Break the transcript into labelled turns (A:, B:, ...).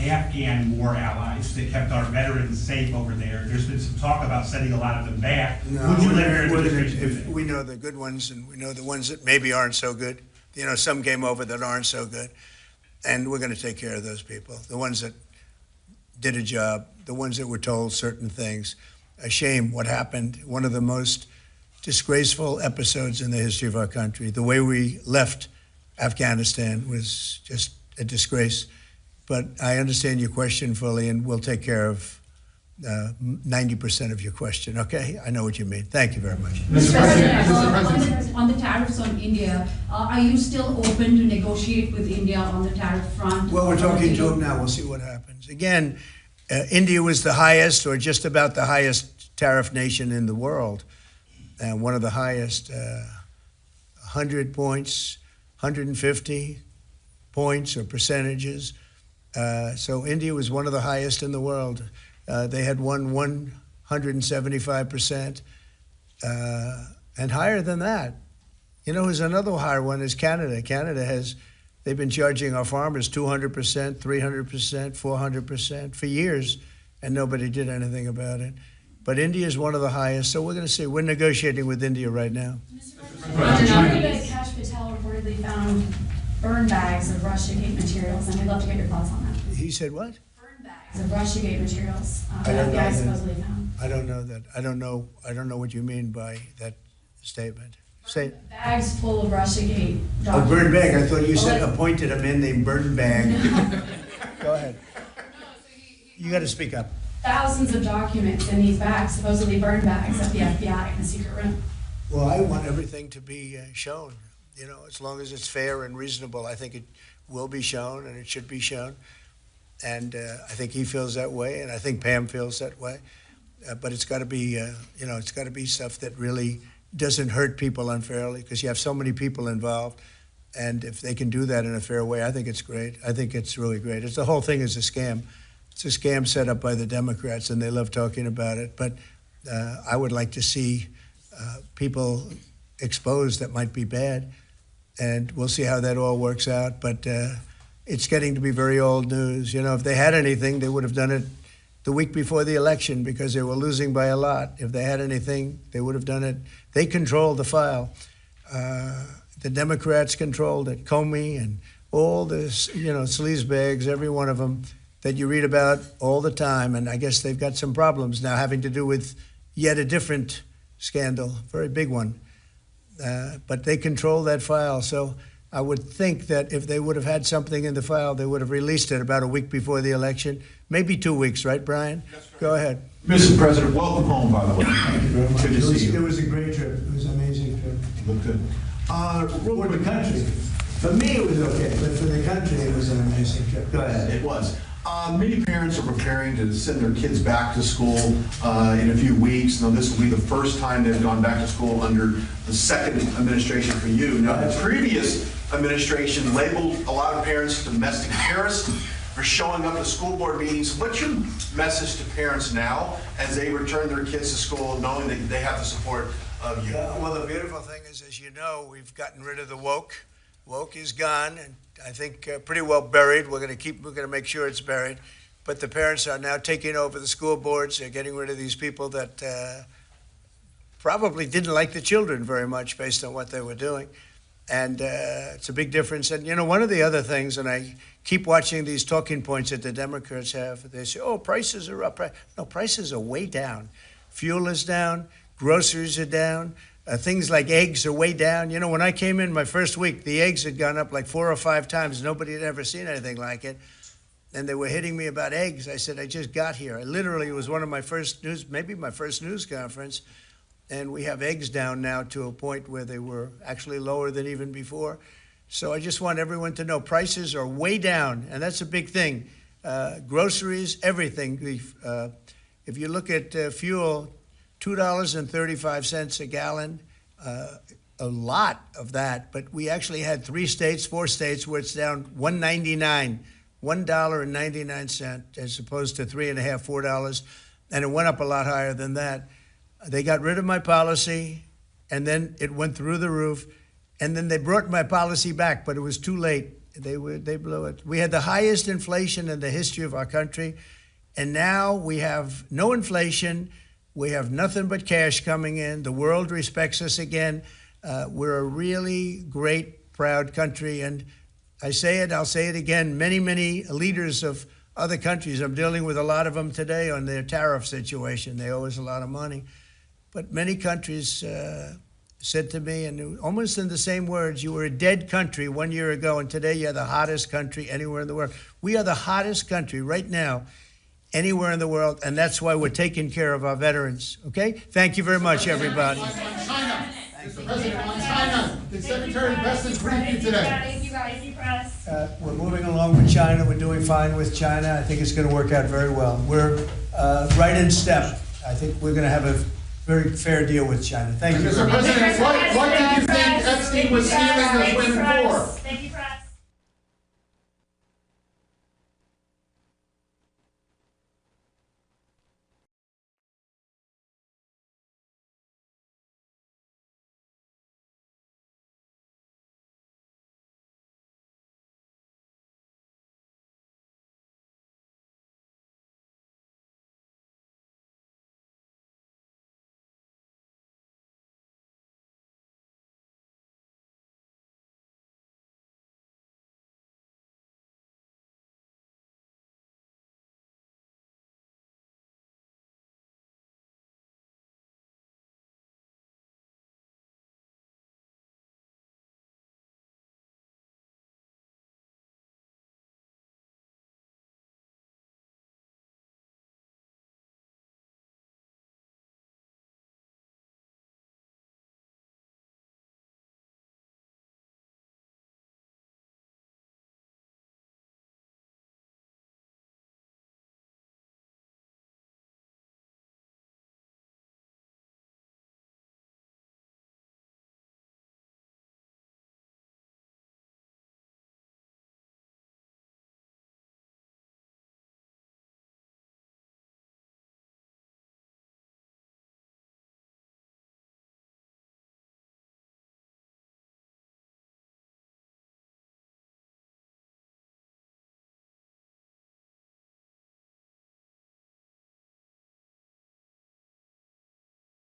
A: Afghan war allies that kept our veterans safe over there. There's been some talk about sending a lot of them back.
B: No,
A: Would you let your administration do that?
B: we know the good ones and we know the ones that maybe aren't so good. You know, some came over that aren't so good. And we're going to take care of those people. The ones that did a job, the ones that were told certain things. A shame what happened. One of the most disgraceful episodes in the history of our country. The way we left Afghanistan was just a disgrace. But I understand your question fully, and we'll take care of 90% of your question, okay? I know what you mean. Thank you very much.
C: Mr. President, on the tariffs on India, are you still open to negotiate with India on the tariff front?
B: Well, we're talking to them now. We'll see what happens. Again, India was the highest, or just about the highest tariff nation in the world, and one of the highest, 100 points, 150 points or percentages. So India was one of the highest in the world. They had won 175%, and higher than that. You know, there's another higher one is Canada. They've been charging our farmers 200%, 300%, 400% for years, and nobody did anything about it. But India is one of the highest, so we're going to see. We're negotiating with India right now.
D: Mr. President, Kash Patel reportedly found burn bags of Russiagate materials, and we'd love to get your thoughts on that.
B: He said what?
D: Burn bags of Russiagate materials
B: I don't
D: that
B: know
D: FBI
B: that.
D: supposedly found.
B: I don't know that. I don't know what you mean by that statement. Say
D: Bags full of Russiagate
B: a
D: documents.
B: burn bag. I thought you said appointed a man named Burn Bag. Go ahead. You got to speak up.
D: Thousands of documents in these bags, supposedly burn bags at the FBI in the secret room.
B: Well, I want everything to be shown. You know, as long as it's fair and reasonable, I think it will be shown and it should be shown. And I think he feels that way, and I think Pam feels that way. But it's got to be, it's got to be stuff that really doesn't hurt people unfairly, because you have so many people involved. And if they can do that in a fair way, I think it's great. I think it's really great. The whole thing is a scam. It's a scam set up by the Democrats, and they love talking about it. But I would like to see people exposed that might be bad, and we'll see how that all works out. But it's getting to be very old news. You know, if they had anything, they would have done it the week before the election, because they were losing by a lot. If they had anything, they would have done it. They controlled the file. The Democrats controlled it. Comey and all this, sleazebags, every one of them that you read about all the time. And I guess they've got some problems now having to do with yet a different scandal, very big one. But they control that file. So I would think that if they would have had something in the file, they would have released it about a week before the election. Maybe 2 weeks, right, Brian? Go ahead.
E: Mr. President, welcome home, by the way.
B: Thank you very much.
E: Good to see you.
B: It was a great trip. It was an amazing trip.
E: Look good.
B: For the country. For me, it was okay, but for the country, it was an amazing trip. Go ahead.
E: It was. Many parents are preparing to send their kids back to school in a few weeks. Now, this will be the first time they've gone back to school under the second administration for you. Now, the previous administration labeled a lot of parents domestic terrorists for showing up to school board meetings. What's your message to parents now as they return their kids to school, knowing that they have the support of you?
B: Well, the beautiful thing is, as you know, we've gotten rid of the woke. Woke is gone, and I think pretty well buried. We're going to make sure it's buried. But the parents are now taking over the school boards. They're getting rid of these people that probably didn't like the children very much based on what they were doing. And it's a big difference. And, one of the other things, and I keep watching these talking points that the Democrats have, they say, oh, prices are up. No, prices are way down. Fuel is down. Groceries are down. Things like eggs are way down. When I came in my first week, the eggs had gone up like 4 or 5 times. Nobody had ever seen anything like it. And they were hitting me about eggs. I said, I just got here. It was one of my first maybe my first news conference. And we have eggs down now to a point where they were actually lower than even before. So I just want everyone to know prices are way down. And that's a big thing. Groceries, everything. If you look at fuel, $2.35 a gallon, a lot of that. But we actually had 4 states where it's down $1.99 as opposed to $3.50, $4. And it went up a lot higher than that. They got rid of my policy, and then it went through the roof. And then they brought my policy back, but it was too late. They blew it. We had the highest inflation in the history of our country, and now we have no inflation. We have nothing but cash coming in. The world respects us again. We're a really great, proud country, and I say it, I'll say it again, many leaders of other countries, I'm dealing with a lot of them today on their tariff situation. They owe us a lot of money. But many countries said to me, and almost in the same words, you were a dead country 1 year ago, and today you're the hottest country anywhere in the world. We are the hottest country right now anywhere in the world, and that's why we're taking care of our veterans, okay? Thank you very much, everybody.
F: On China, Mr. President, on China, did Secretary Bessent brief you today?
G: Thank you guys, you press.
B: We're moving along with China. We're doing fine with China. I think it's going to work out very well. We're right in step. I think we're going to have a very fair deal with China. Thank you.
F: Mr. President, what did you think Epstein was stealing those women for?
G: Thank